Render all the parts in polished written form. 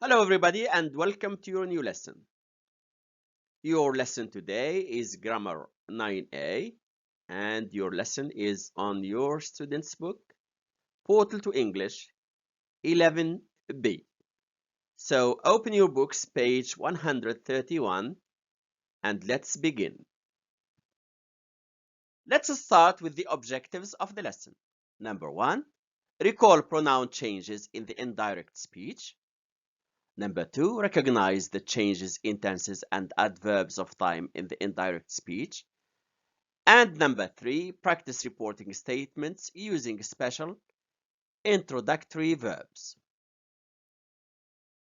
Hello everybody and welcome to your new lesson. Your lesson today is Grammar 9A and your lesson is on your student's book, Portal to English 11B. So open your books, page 131, and let's begin. Let's start with the objectives of the lesson. Number 1, recall pronoun changes in the indirect speech. Number 2, recognize the changes in tenses and adverbs of time in the indirect speech. And number 3, practice reporting statements using special introductory verbs.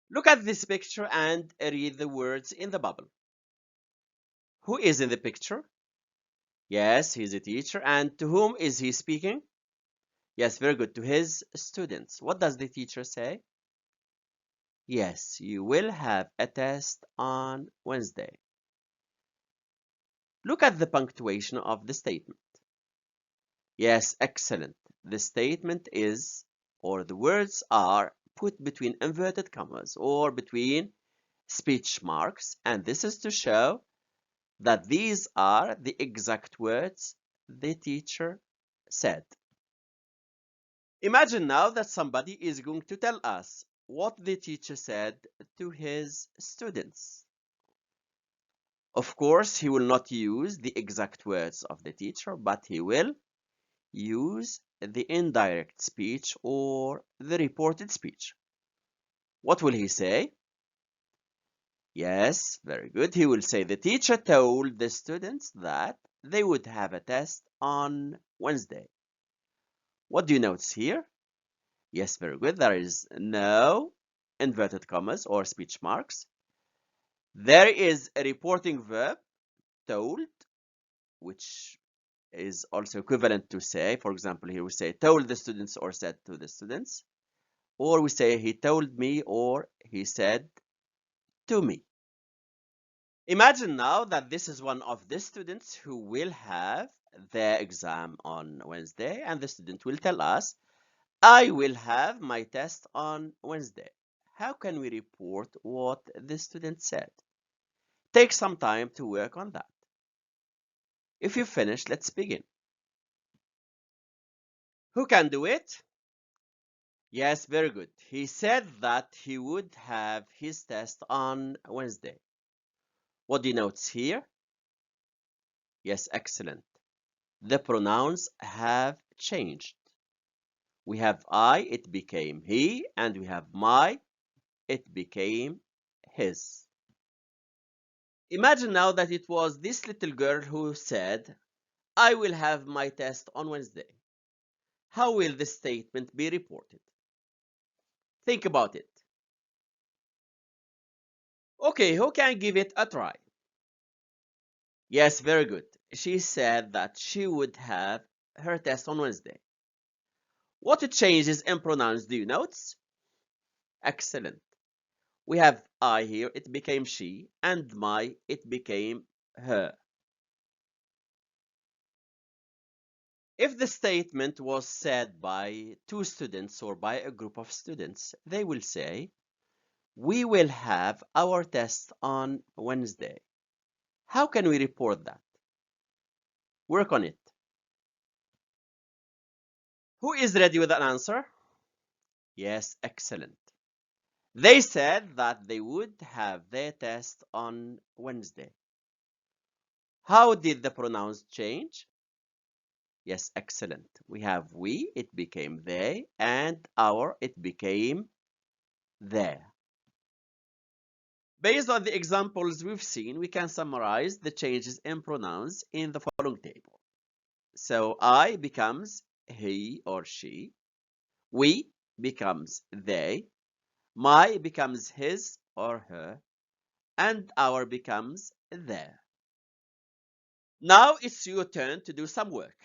Look at this picture and read the words in the bubble. Who is in the picture? Yes, he's a teacher. And to whom is he speaking? Yes, very good. To his students. What does the teacher say? Yes, you will have a test on Wednesday. Look at the punctuation of the statement. Yes, excellent. The statement is, or the words are, put between inverted commas or between speech marks, and this is to show that these are the exact words the teacher said. Imagine now that somebody is going to tell us what the teacher said to his students. Of course, he will not use the exact words of the teacher, but he will use the indirect speech or the reported speech. What will he say? Yes, very good. He will say the teacher told the students that they would have a test on Wednesday. What do you notice here? Yes, very good. There is no inverted commas or speech marks. There is a reporting verb, told, which is also equivalent to say. For example, here we say told the students or said to the students. Or we say he told me or he said to me. Imagine now that this is one of the students who will have their exam on Wednesday, and the student will tell us, I will have my test on Wednesday. How can we report what the student said? Take some time to work on that. If you finish, let's begin. Who can do it? Yes, very good. He said that he would have his test on Wednesday. What do you notice here? Yes, excellent. The pronouns have changed. We have I, it became he, and we have my, it became his. Imagine now that it was this little girl who said, I will have my test on Wednesday. How will the statement be reported? Think about it. Okay, who can give it a try? Yes, very good. She said that she would have her test on Wednesday. What changes in pronouns do you notice? Excellent. We have I here, it became she, and my, it became her. If the statement was said by two students or by a group of students, they will say, we will have our test on Wednesday. How can we report that? Work on it. Who is ready with an answer? Yes, excellent. They said that they would have their test on Wednesday. How did the pronouns change? Yes, excellent. We have we, it became they, and our, it became their. Based on the examples we've seen, we can summarize the changes in pronouns in the following table. So I becomes he or she, we becomes they, my becomes his or her, and our becomes their. Now it's your turn to do some work.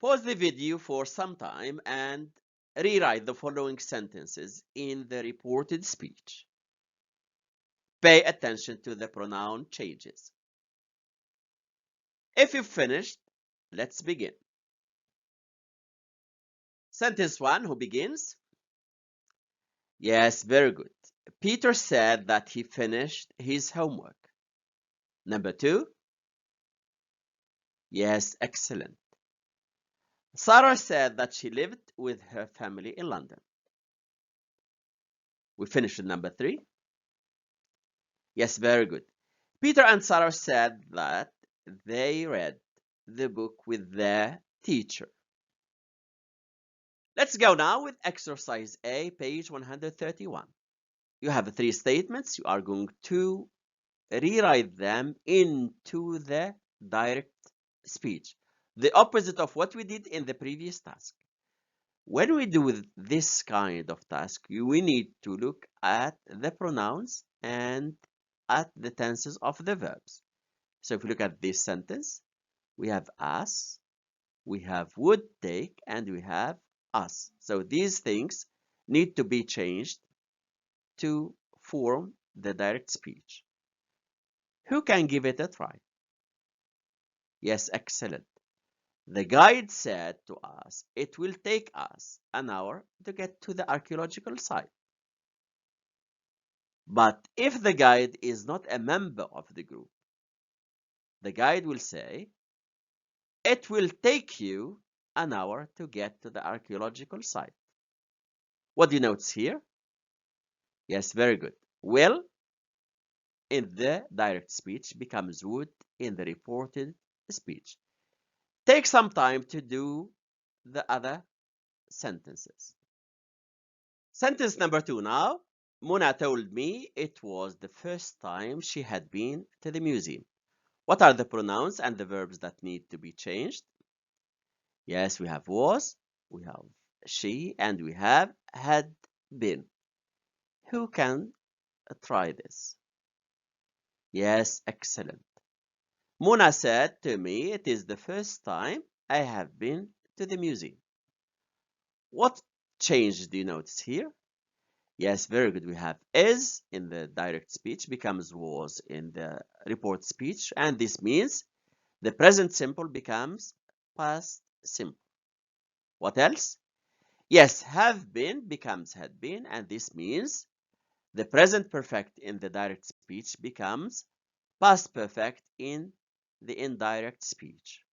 Pause the video for some time and rewrite the following sentences in the reported speech. Pay attention to the pronoun changes. If you've finished, let's begin. Sentence 1, who begins? Yes, very good. Peter said that he finished his homework. Number 2. Yes, excellent. Sarah said that she lived with her family in London. We finished with number 3. Yes, very good. Peter and Sarah said that they read the book with their teacher. Let's go now with exercise A, page 131. You have 3 statements. You are going to rewrite them into the direct speech, the opposite of what we did in the previous task. When we do this kind of task, we need to look at the pronouns and at the tenses of the verbs. So if we look at this sentence, we have us, we have would take, and we have us. So these things need to be changed to form the direct speech. Who can give it a try? Yes, excellent. The guide said to us, it will take us an hour to get to the archaeological site. But if the guide is not a member of the group, the guide will say, it will take you an hour to get to the archaeological site. What do you notice here? Yes, very good. Will in the direct speech becomes would in the reported speech. Take some time to do the other sentences. Sentence number 2 now. Mona told me it was the first time she had been to the museum. What are the pronouns and the verbs that need to be changed? Yes, we have was, we have she, and we have had been. Who can try this? Yes, excellent. Mona said to me, it is the first time I have been to the museum. What change do you notice here? Yes, very good. We have is in the direct speech becomes was in the report speech, and this means the present simple becomes past simple. What else? Yes, have been becomes had been, and this means the present perfect in the direct speech becomes past perfect in the indirect speech.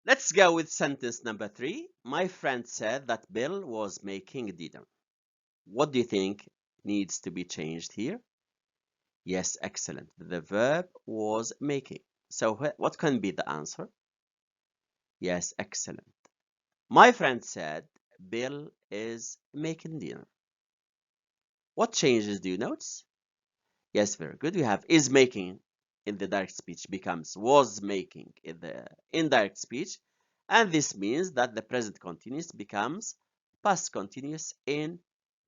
Let's go with sentence number 3. My friend said that Bill was making dinner. What do you think needs to be changed here? Yes, excellent. The verb was making. So what can be the answer? Yes, excellent. My friend said Bill is making dinner. What changes do you notice? Yes, very good. We have is making in the direct speech becomes was making in the indirect speech. And this means that the present continuous becomes past continuous in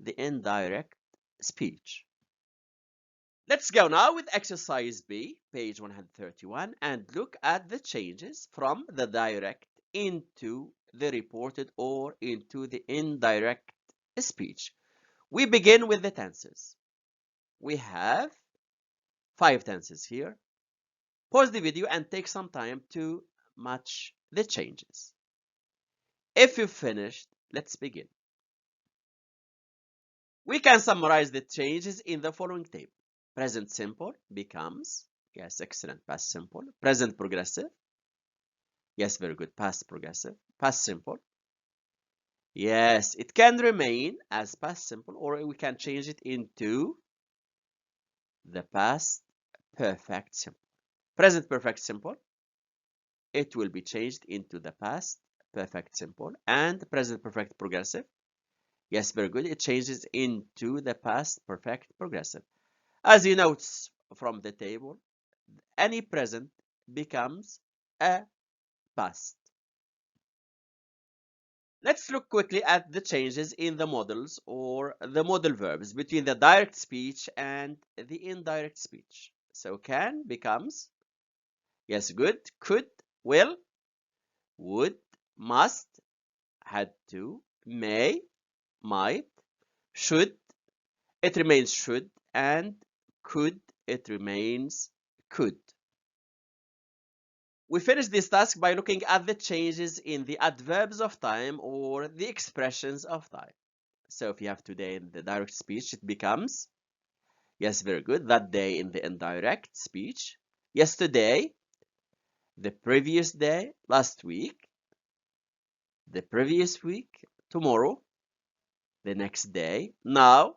the indirect speech. Let's go now with exercise B, page 131, and look at the changes from the direct into the reported or into the indirect speech. We begin with the tenses. We have 5 tenses here. Pause the video and take some time to match the changes. If you've finished, let's begin. We can summarize the changes in the following table. Present simple becomes, yes, excellent, past simple. Present progressive, yes, very good, past progressive. Past simple, yes, it can remain as past simple, or we can change it into the past perfect simple. Present perfect simple, it will be changed into the past perfect simple. And present perfect progressive, yes, very good, it changes into the past perfect progressive. As you note from the table, any present becomes a past. Let's look quickly at the changes in the modals or the modal verbs between the direct speech and the indirect speech. So can becomes, yes, good, could, will, would, must, had to, may, might, should, it remains should, and could, it remains could. We finish this task by looking at the changes in the adverbs of time or the expressions of time. So if you have today in the direct speech, it becomes, yes, very good, that day in the indirect speech. Yesterday, the previous day, last week, the previous week, tomorrow, the next day, now,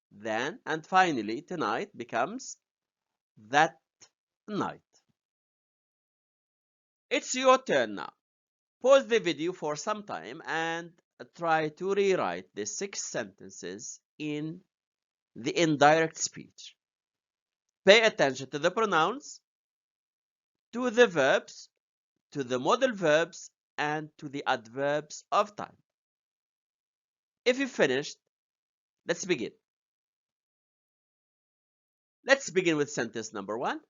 then, and finally, tonight becomes that night. It's your turn now. Pause the video for some time and try to rewrite the 6 sentences in the indirect speech. Pay attention to the pronouns, to the verbs, to the modal verbs, and to the adverbs of time. If you finished, let's begin. Let's begin with sentence number 1.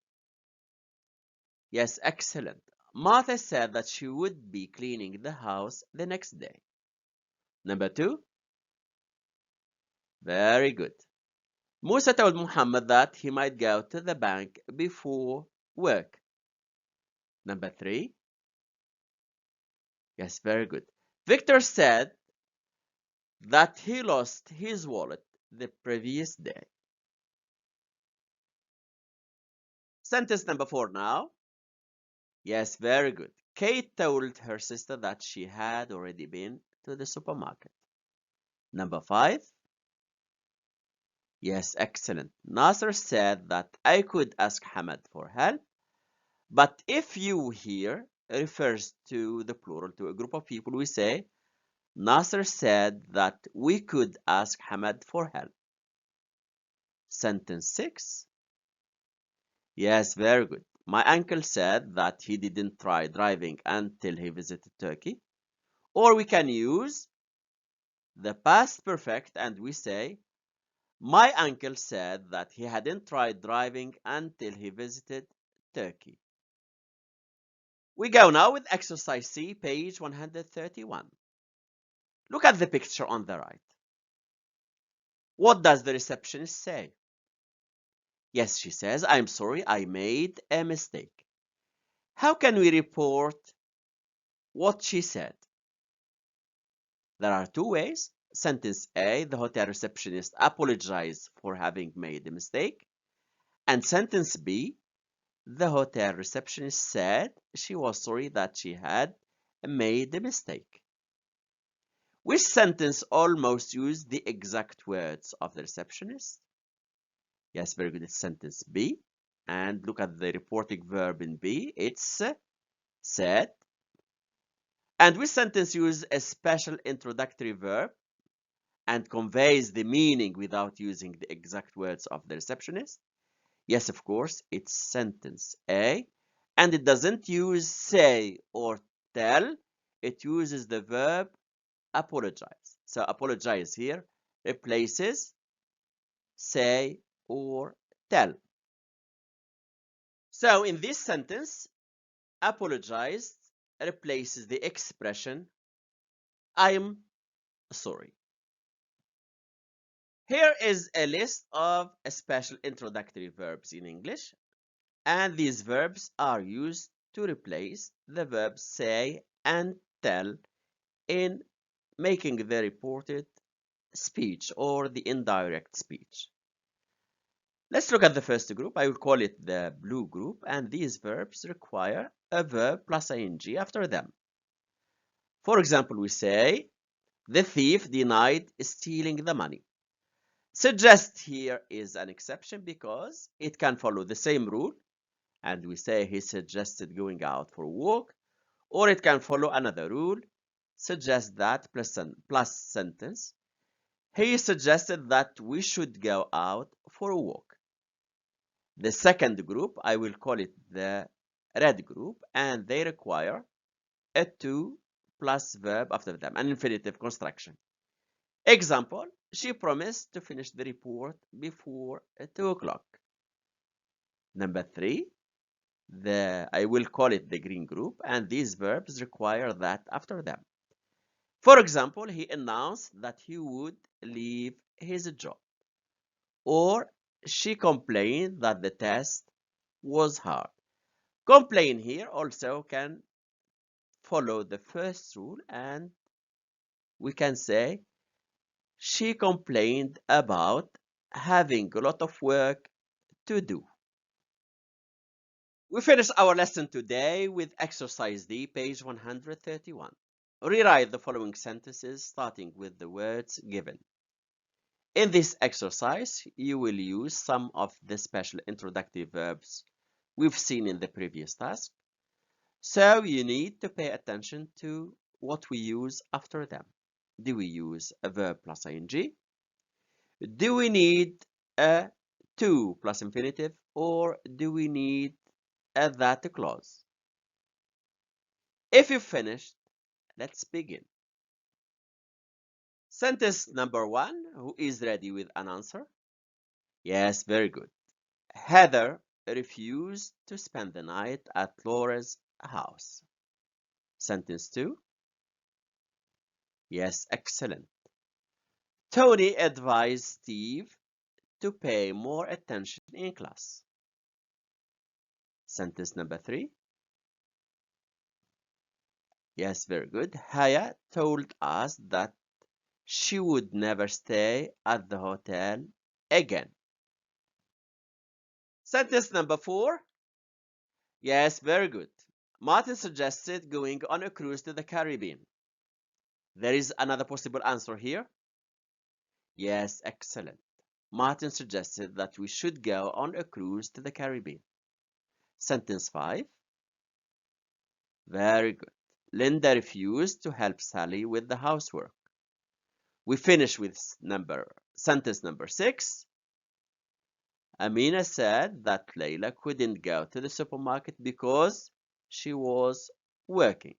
Yes, excellent. Martha said that she would be cleaning the house the next day. Number 2. Very good. Musa told Muhammad that he might go to the bank before work. Number 3. Yes, very good. Victor said that he lost his wallet the previous day. Sentence number 4 now. Yes, very good. Kate told her sister that she had already been to the supermarket. Number 5. Yes, excellent. Nasser said that I could ask Hamad for help, but if you here refers to the plural, to a group of people, we say Nasser said that we could ask Hamad for help. Sentence 6. Yes, very good. My uncle said that he didn't try driving until he visited Turkey. Or we can use the past perfect and we say, my uncle said that he hadn't tried driving until he visited Turkey. We go now with exercise C, page 131. Look at the picture on the right. What does the receptionist say? Yes, she says, I'm sorry, I made a mistake. How can we report what she said? There are 2 ways. Sentence A, the hotel receptionist apologized for having made a mistake. And sentence B, the hotel receptionist said she was sorry that she had made a mistake. Which sentence almost used the exact words of the receptionist? Yes, very good. It's sentence B. And look at the reporting verb in B. It's said. And which sentence uses a special introductory verb and conveys the meaning without using the exact words of the receptionist? Yes, of course, it's sentence A. And it doesn't use say or tell. It uses the verb apologize. So apologize here replaces say or tell. So in this sentence, apologize replaces the expression I'm sorry. Here is a list of special introductory verbs in English, and these verbs are used to replace the verbs say and tell in making the reported speech or the indirect speech. Let's look at the first group. I will call it the blue group, and these verbs require a verb plus ing after them. For example, we say, the thief denied stealing the money. Suggest here is an exception because it can follow the same rule, and we say he suggested going out for a walk, or it can follow another rule, suggest that plus sentence. He suggested that we should go out for a walk. The second group, I will call it the red group, and they require a to plus verb after them, an infinitive construction. Example, she promised to finish the report before 2 o'clock. Number 3, I will call it the green group, and these verbs require that after them. For example, he announced that he would leave his job. Or she complained that the test was hard. Complain here also can follow the first rule, and we can say She complained about having a lot of work to do. We finished our lesson today with exercise D, page 131. Rewrite the following sentences starting with the words given. In this exercise, you will use some of the special introductory verbs we've seen in the previous task, so you need to pay attention to what we use after them. Do we use a verb plus ing? Do we need a to plus infinitive, or do we need a that clause? If you've finished, let's begin. Sentence number 1, who is ready with an answer? Yes, very good. Heather refused to spend the night at Laura's house. Sentence 2. Yes, excellent. Tony advised Steve to pay more attention in class. Sentence number 3. Yes, very good. Haya told us that she would never stay at the hotel again. Sentence number 4. Yes, very good. Martin suggested going on a cruise to the Caribbean. There is another possible answer here. Yes, excellent. Martin suggested that we should go on a cruise to the Caribbean. Sentence 5. Very good. Linda refused to help Sally with the housework. We finish with sentence number 6. Amina said that Layla couldn't go to the supermarket because she was working.